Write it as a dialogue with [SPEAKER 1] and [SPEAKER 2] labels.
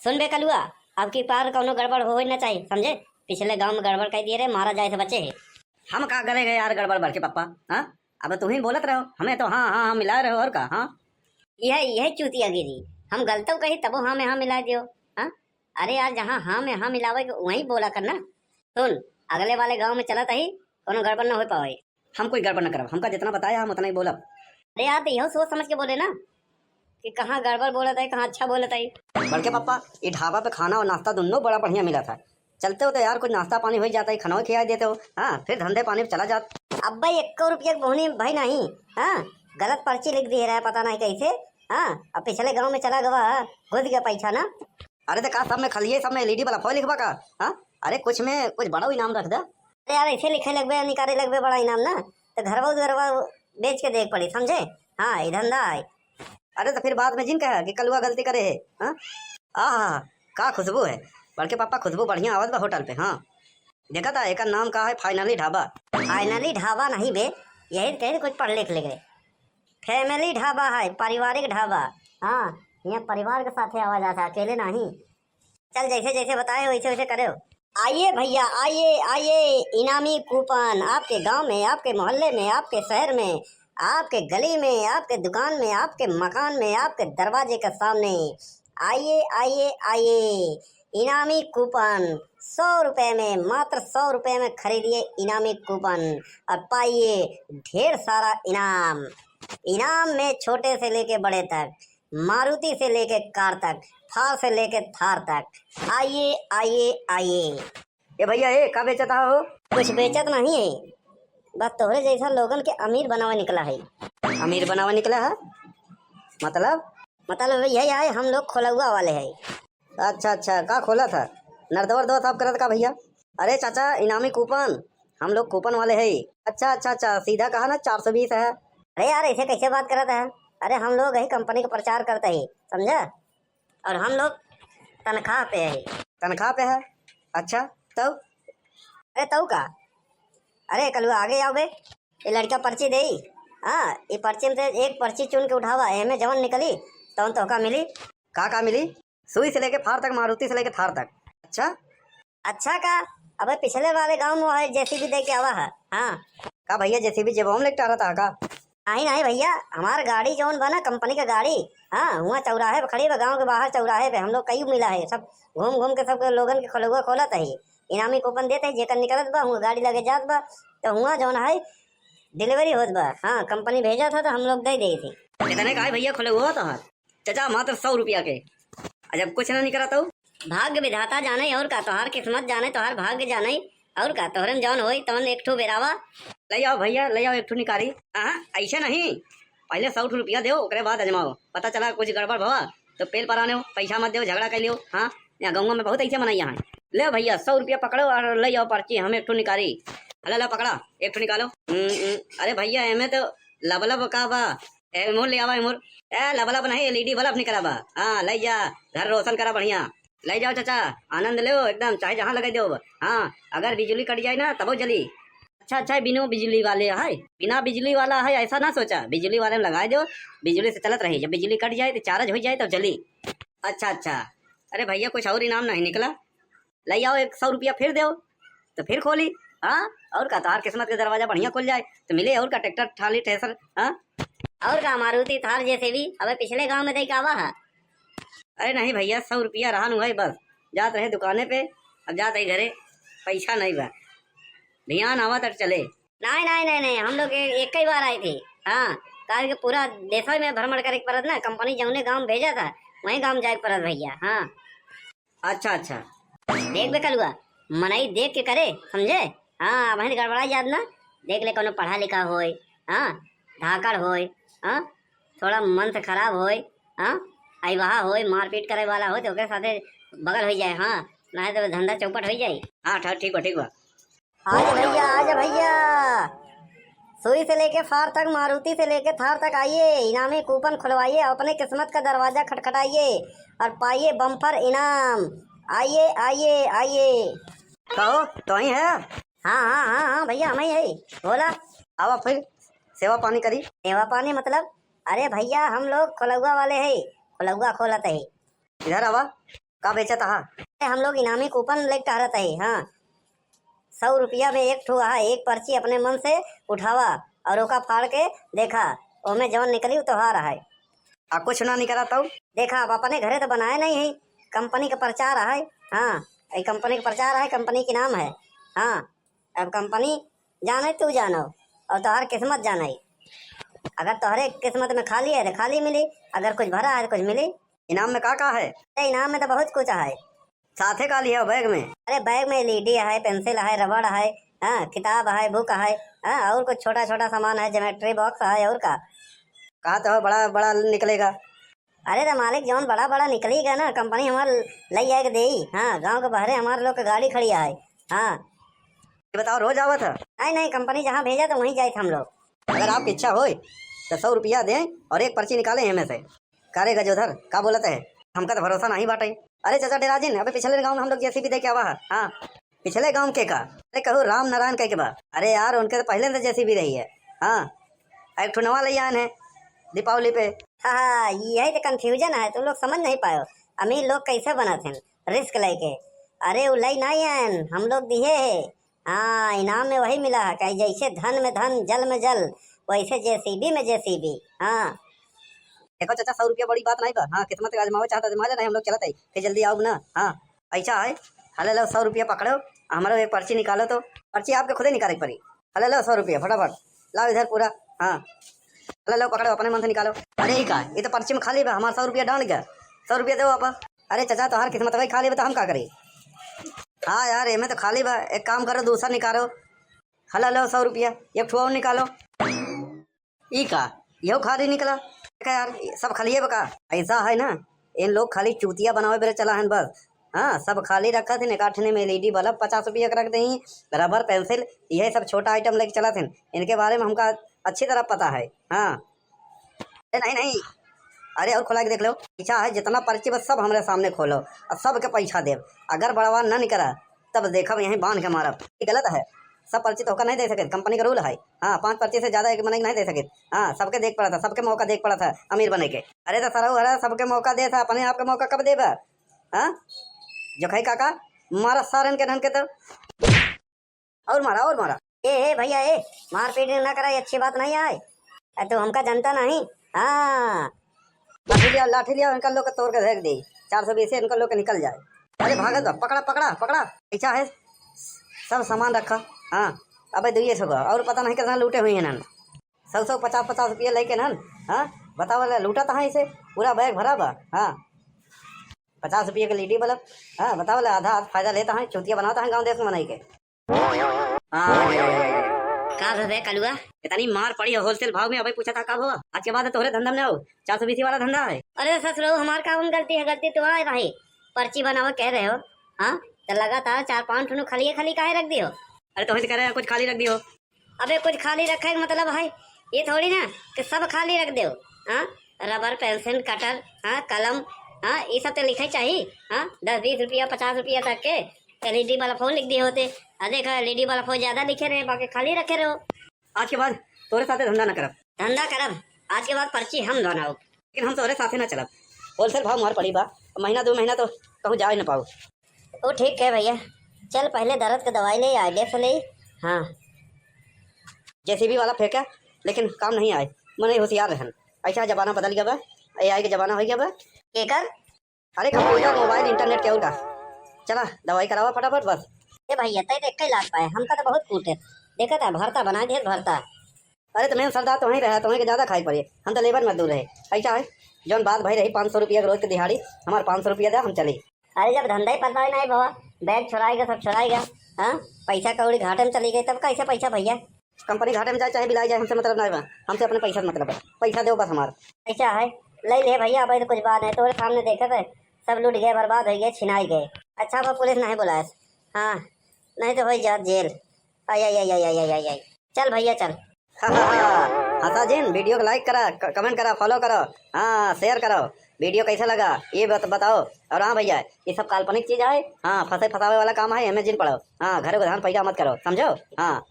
[SPEAKER 1] सुन बे कलुआ, अब की पार कौनो गड़बड़ हो ही ना चाहिए, समझे। पिछले गांव में गड़बड़ कह दिए रे, मारा जाए थे बच्चे है।
[SPEAKER 2] हम का करे गए यार गड़बड़ बड़के पप्पा। हाँ, अब तुम ही बोलत रहो, हमें तो हाँ हाँ हाँ मिला रहे हो और का। हाँ,
[SPEAKER 1] यह चूतिया गिरी, हम गलत कही तब हाँ में हाँ मिला दियो। हाँ, अरे यार जहाँ हाँ में हाँ मिलावे वहीं बोला करना। सुन, अगले वाले गांव में चला ही कोनो गड़बड़ ना हो पाए।
[SPEAKER 2] हम कोई गड़बड़ न करब, हमका जितना बताया हम उतना ही बोलब।
[SPEAKER 1] अरे यार तो यह सोच समझ के बोले ना कि कहाँ गड़बड़ बोलत है कहाँ अच्छा बोलत है।
[SPEAKER 2] बड़के पप्पा, ये ढाबा पे खाना और नाश्ता दोनों बड़ा बढ़िया मिला था। चलते हो तो यार कुछ नाश्ता पानी हो जाता है, खाना खिला देते हो। हाँ, फिर धंधे पानी पे चला जात।
[SPEAKER 1] अब भाई 1 रुपया बोहनी भाई नहीं। हाँ, गलत पर्ची लिख दी रहा है, पता नहीं कैसे। हाँ, अब पिछले गांव में चला गवा, घुस गया पैसा ना।
[SPEAKER 2] अरे तो का सब में खलिए, सब में एलईडी वाला फॉल लिखवा का। हाँ, अरे कुछ में कुछ बड़ा इनाम रख दे।
[SPEAKER 1] अरे यार ऐसे लिखे लगभग निकाले लगभग बड़ा इनाम ना, तो घरवा बेच के देख पड़ी, समझे। हाँ, ये धंधा है।
[SPEAKER 2] अरे तो फिर बाद में जिन कहा कि कलुआ गलती करे है। हाँ, आहा, का खुशबू है बड़के पापा, खुशबू बढ़िया आवत बा होटल पे। हाँ, देखा था एक नाम का है फाइनली ढाबा।
[SPEAKER 1] फाइनली ढाबा नहीं बे, यही कहे कुछ पढ़ लिख ले गए। फैमिली ढाबा है, पारिवारिक ढाबा। हाँ, यहाँ परिवार के साथ आवाज आता, अकेले नहीं। चल जैसे जैसे बताए वैसे वैसे करे हो। आइए भैया, आइए आइए, इनामी कूपन आपके गांव में, आपके मोहल्ले में, आपके शहर में, आपके गली में, आपके दुकान में, आपके मकान में, आपके दरवाजे के सामने। आइए आइए आइए, इनामी कूपन 100 रुपए में, मात्र 100 रुपए में खरीदिए इनामी कूपन और पाइए ढेर सारा इनाम। इनाम में छोटे से लेके बड़े तक, मारुति से लेके कार तक, थार से लेके थार तक। आइए आइए आइए।
[SPEAKER 2] ये भैया ये का बेचता हो?
[SPEAKER 1] कुछ बेचत नहीं है, बस तोहरे जैसा लोगन के अमीर बनावा निकला है।
[SPEAKER 2] अमीर बनावा निकला है
[SPEAKER 1] मतलब यही है, हम लोग खोलुआ वाले हैं।
[SPEAKER 2] अच्छा अच्छा, का खोला था? नर्दवर दो साहब करत का भैया? अरे चाचा, इनामी कूपन, हम लोग कूपन वाले हैं। अच्छा अच्छा अच्छा, सीधा कहा ना 420 है।
[SPEAKER 1] अरे यार ऐसे कैसे बात करता है? अरे हम लोग यही कंपनी का प्रचार करते हैं, समझा। और हम लोग तनख्वाह पे है।
[SPEAKER 2] तनख्वाह पे है? अच्छा, तब?
[SPEAKER 1] अरे तू का, अरे कलुआ आगे आओ बे, ये लड़का पर्ची दे। हाँ, ये पर्ची में से एक पर्ची चुन के उठावा, एमे जवन निकली तो का मिली।
[SPEAKER 2] का मिली? सुई से लेके फार तक, मारुति से लेके थार तक। अच्छा
[SPEAKER 1] अच्छा का, अबे पिछले वाले गांव में है जेसीबी दे के आवा है। हाँ
[SPEAKER 2] का भैया, जैसे भी जेबों में लेके आ रहा था का?
[SPEAKER 1] नहीं नहीं भैया, हमार गाड़ी जौन बना कंपनी का गाड़ी। हाँ, वहाँ चौराहे पे खड़ी है, गाँव के बाहर चौराहे पे हम लोग कई मिला है। सब घूम घूम के सब लोगन के खोलुआ खोलत है, इनामी कूपन देते है, जेकर निकलत बा हुआ गाड़ी लगे जात बा, तो हुआ जौन है डिलीवरी होत बा। हाँ, कंपनी भेजा था तो हम लोग दे दी थी।
[SPEAKER 2] इतने का भैया खोले हुआ था चाचा, मात्र 100 रुपया के। जब कुछ ना निकला तो
[SPEAKER 1] भाग्य विधाता जाने और का, तोहार किस्मत जाने, तोहार भाग्य जाने और का। तोहरन जौन होई तवन एक ठो बेरावा
[SPEAKER 2] ले आओ भैया, ले आओ एक ठो निकारी। हाँ, ऐसे नहीं, पहले 100 रुपया दो, ओकरे बाद अजमाओ। पता चला कुछ गड़बड़ भवा तो पेल पर आने हो, पैसा मत दो, झगड़ा कर लियो। हाँ, यहाँ गाँव में बहुत ऐसे मनाई यहाँ। ले भैया 100 रुपया पकड़ो और ले आओ पर्ची, हम एक ठो निकारी। अला ला पकड़ा, एक ठो निकालो। अरे भैया एमे तो लबलब का बा, एमोर ले आवा एमोर। लबलब नहीं, एलईडी बल्ब निकला बा। हाँ, ले जा, घर रोशन करा बढ़िया। ले जाओ चाचा, आनंद लो एकदम, चाहे जहाँ लगा दो। हाँ, अगर बिजली कट जाए ना तब जली। अच्छा अच्छा, बिना बिजली वाले है, बिना बिजली वाला है ऐसा ना सोचा, बिजली वाले में लगा दो, बिजली से चलत रही। जब बिजली कट जाए तो चार्ज हो जाए तब जली। अच्छा अच्छा, अरे भैया कुछ और इनाम नहीं निकला? ले आओ 100 रुपया फिर दो तो फिर खोली। हाँ, और का तार किस्मत के दरवाजा बढ़िया खुल जाए तो मिले और का ट्रैक्टर थाली थ्रेसर। हाँ,
[SPEAKER 1] और का मारुति थार जैसे भी अबे पिछले गांव में दे के आवा है।
[SPEAKER 2] अरे नहीं भैया, 100 रुपया रहा नु है बस, जात रहे दुकाने पे, अब जात है घरे, पैसा नहीं बा, ध्यान आवा तक चले।
[SPEAKER 1] नहीं नहीं नहीं नहीं, हम लोग एक ही बार आए थे। हाँ, कारण के पूरा देश में भ्रमण करे के परत ना, कंपनी जौने गांव भेजा था वही गांव जाए के परत भैया। हाँ,
[SPEAKER 2] अच्छा अच्छा,
[SPEAKER 1] देख बे कलुआ, मनई देख के करे, समझे। हाँ, वही गड़बड़ा याद ना, देख ले कोनो पढ़ा लिखा होए। हाँ, धाकड़ होए। हाँ, थोड़ा मन से खराब होए। हाँ, आई वहा होए, मारपीट करे वाला हो तो ओकरे साथे बगल हो जाए। हाँ, नहीं तो धंधा चौपट हो जाए।
[SPEAKER 2] हाँ ठीक बा ठीक बा।
[SPEAKER 1] आजा भैया, आजा भैया, सुई से लेके फार तक, मारुति से लेके थार तक आइए, इनामी कूपन खुलवाइए, अपने किस्मत का दरवाजा खटखटाइए और पाइए बम्पर इनाम। आइए आइए आइए।
[SPEAKER 2] कहो तो ही है?
[SPEAKER 1] हाँ हाँ हाँ हाँ भैया, हम ही है, बोला।
[SPEAKER 2] आवा फिर सेवा पानी करी।
[SPEAKER 1] सेवा पानी मतलब? अरे भैया हम लोग खोलुआ वाले है, खोलुआ खोलत है।
[SPEAKER 2] इधर आवा। का बेचा था?
[SPEAKER 1] हम लोग इनामी कूपन लेके टहरत है। हाँ, 100 रुपया में एक ठू है। एक पर्ची अपने मन से उठावा और ओका फाड़ के देखा, ओमे जवन निकली वो तोहार है।
[SPEAKER 2] आ कुछ ना निकला तब?
[SPEAKER 1] देखा, अब अपने घरे तो बनाए नहीं है, कंपनी का प्रचार है। हाँ, ये कंपनी का प्रचार है, कंपनी के नाम है। हाँ, अब कंपनी जाने तू जानो और तोहार किस्मत जाने। अगर तोहरे किस्मत में खाली है तो खाली मिली, अगर कुछ भरा है तो कुछ मिली।
[SPEAKER 2] इनाम में का है?
[SPEAKER 1] अरे इनाम में तो बहुत कुछ है।
[SPEAKER 2] साथे का लिया बैग में?
[SPEAKER 1] अरे बैग में एलईडी है, पेंसिल है, रबड़ है, हाँ, किताब है, बुक है, हाँ, और कुछ छोटा छोटा सामान है, ज्योमेट्री बॉक्स है, और का।
[SPEAKER 2] कहा तो बड़ा बड़ा निकलेगा।
[SPEAKER 1] अरे तो मालिक जौन बड़ा बड़ा निकलेगा ना, कंपनी हमारे ले आएगा दे। हाँ, गांव के बहरे हमारे लोग की गाड़ी खड़ी है। हाँ,
[SPEAKER 2] ये बताओ रोज आवा था?
[SPEAKER 1] नहीं नहीं, कंपनी जहाँ भेजा तो वहीं जाए हम लोग।
[SPEAKER 2] अगर आपकी इच्छा हो तो 100 रुपया दें और एक पर्ची निकालें हमें से। करे गजोधर का बोलते है? हमका तो भरोसा नहीं बाटे। अरे चाचा डेराजिन, अबे पिछले गांव में हम लोग जेसीबी दे के आवा है। हाँ, पिछले गांव के का? अरे कहूँ राम नारायण कह के बा। अरे यार उनके तो पहले से जेसीबी रही है। हाँ, एक ठो नवा ले आन है दीपावली पे।
[SPEAKER 1] हाँ, यही तो कंफ्यूजन है, तुम लोग समझ नहीं पाए। अमीर लोग कैसे बना थे रिस्क लेके। अरे वो लई नहीं है, हम लोग दिए है। हाँ, इनाम में वही मिला है कि जैसे धन में धन, जल में जल, वैसे जेसीबी में जेसीबी। हाँ
[SPEAKER 2] देखो चाचा, 100 रुपया बड़ी बात नहीं बा। हाँ, किस्मत का आजमाओ चाहता आजमा नहीं, हम लोग चलते कि जल्दी आओ ना। हाँ, ऐसा है। हले लो 100 रुपया पकड़ो, हमारा एक पर्ची निकालो। तो पर्ची आपके खुद ही निकाले पड़ी। हले लो 100 रुपया फटाफट लाओ इधर पूरा। हाँ, हले लो पकड़ो, अपने मन से निकालो। अरे ही का, ये तो पर्ची में खाली बा, हमारा 100 रुपया डाल गया। 100 रुपया दो आप। अरे चाचा तो हर किस्मत भाई खाली बा, तो हम क्या करें? हाँ यार, एमे तो खाली बा, एक काम करो दूसरा निकालो। हला लो 100 रुपया, एक ठुआ निकालो। ई का यहो खाली निकला यार, सब खाली है बका। ऐसा है ना, इन लोग खाली चूतिया बनावे बेरे चला है बस। हाँ, सब खाली रखा थे। काटने में एलईडी बल्ब 50 रुपया रख दी, रबर पेंसिल, यह सब छोटा आइटम लेके चला थे। इनके बारे में हमका अच्छी तरह पता है। हाँ, नहीं नहीं, अरे और खोला के देख लो। इच्छा है जितना पर्ची बस सब हमारे सामने खोलो और सबके पैसा दे। अगर बड़वा न निकला तब देखा यहीं बांध के मारा। गलत है, सब पर्ची तो होकर नहीं दे सके, कंपनी का रूल है। हाँ, 5 पर्ची से ज्यादा एक महीने नहीं दे सके। हाँ, सबके देख पड़ा था, सबके मौका देख पड़ा था अमीर बने के। अरे तो सर अरे सबके मौका दे था, अपने आप के मौका कब देगा? हाँ, जो खाई काका मारा सारन के ढंग के तो और मारा और मारा।
[SPEAKER 1] ए भैया, ए मारपीट ना करा, ये अच्छी बात नहीं है। तो हमका जनता नहीं। हाँ,
[SPEAKER 2] लाठी लिया इनका लोग तोड़ के फेंक दी। 420 से इनका लोग के निकल जाए। अरे भागत बा, पकड़ा पकड़ा पकड़ा। ऐसा है, सब सामान रखा। हाँ, अब दुइये सौ और पता नहीं कितना लूटे हुए हैं नन। 100 50 रुपया लेके नन। हाँ, बताओ लूटा था इसे, पूरा बैग भरा बा। हाँ, 50 रुपये के लीडी बल्ब। हाँ, बताओ आधा फायदा लेता है, चूतिया बनाता है गाँव देश में बनाई के। हाँ,
[SPEAKER 1] का भे कलुआ,
[SPEAKER 2] इतनी मार पड़ी है होलसेल भाव में। अभी पूछा था कब होगा? आज के बाद तोहरे धंधा में आओ, 420 वाला धंधा है।
[SPEAKER 1] अरे ससुरो, हमार का गलती है? गलती तो है भाई, पर्ची बनावा कह रहे हो। हाँ, तो लगातार 4-5 ठुनु खाली खाली काहे रख दियो?
[SPEAKER 2] अरे तो कह रहे हैं कुछ खाली रख दियो।
[SPEAKER 1] अबे कुछ खाली रखे मतलब भाई ये थोड़ी ना कि सब खाली रख दो। हाँ, रबर पेंसिल कटर, हाँ, कलम, हाँ, ये सब तो लिखे चाहिए। हाँ, 10-20 रुपया 50 रुपया तक के एलईडी वाला फोन लिख दिए होते। देखा, एलईडी वाला फोन ज्यादा लिखे रहे, बाकी खाली रखे रहो।
[SPEAKER 2] आज के बाद तोरे साथे धंधा न करब।
[SPEAKER 1] धंधा करब, आज के बाद पर्ची हम बनाओ,
[SPEAKER 2] लेकिन हम तोरे साथे न चलब। होलसेल भाव मार पड़ी बा, महीना 2 महीना तो कहूँ जा ही न पाऊ।
[SPEAKER 1] वो ठीक है भैया, चल पहले दर्द की दवाई ले, आइडिया से ले। हाँ,
[SPEAKER 2] जेसीबी वाला फेंका लेकिन काम नहीं आए, मन होशियार रहन। ऐसा जमाना बदल गया बा, AI के जमाना हो गया बा।
[SPEAKER 1] केकर?
[SPEAKER 2] अरे कंप्यूटर मोबाइल इंटरनेट के और का। चला दवाई करावा फटाफट बस।
[SPEAKER 1] ए भैया, तय देख के लाग पाए, हमका तो बहुत कूटे देखा था, भरता बना दिए भरता।
[SPEAKER 2] अरे तो मेन सरदार तो वहीं रहा, तुम्हें के ज्यादा खाई पड़ी, हम तो लेबर मजदूर रहे। ऐसा है, जौन बात भाई रही 500 रुपया रोज की दिहाड़ी, हमारे 500 रुपया दे, हम चले।
[SPEAKER 1] अरे जब धंधा ही पता ही नहीं बाबा, बैग छुड़ाएगा सब छुड़ाएगा। हाँ, पैसा कौड़ी घाटे में चली गई, तब कैसे पैसा भैया?
[SPEAKER 2] कंपनी घाटे में जाए चाहे बिलाई जाए, हमसे मतलब नहीं बा, हमसे अपने पैसा से मतलब है। पैसा दो बस हमारा।
[SPEAKER 1] ऐसा है, ले ले भैया, भाई तो कुछ बात है, तुम्हारे सामने देखे थे, सब लूट गए, बर्बाद हो गए, छिनाई गए। अच्छा अब पुलिस नहीं बुलाया। हाँ, नहीं तो हो जा जेल। आई आई आई आई आई आई आई, चल भैया चल।
[SPEAKER 2] हंसा जिन, वीडियो को लाइक करा, कमेंट करा, फॉलो करो, हाँ शेयर करो। वीडियो कैसा लगा ये बताओ। और हाँ भैया, ये सब काल्पनिक चीज है। हाँ, फंसे फसावे वाला काम है, हमें जिन पढ़ो। हाँ, घर को ध्यान पैसा मत करो, समझो। हाँ।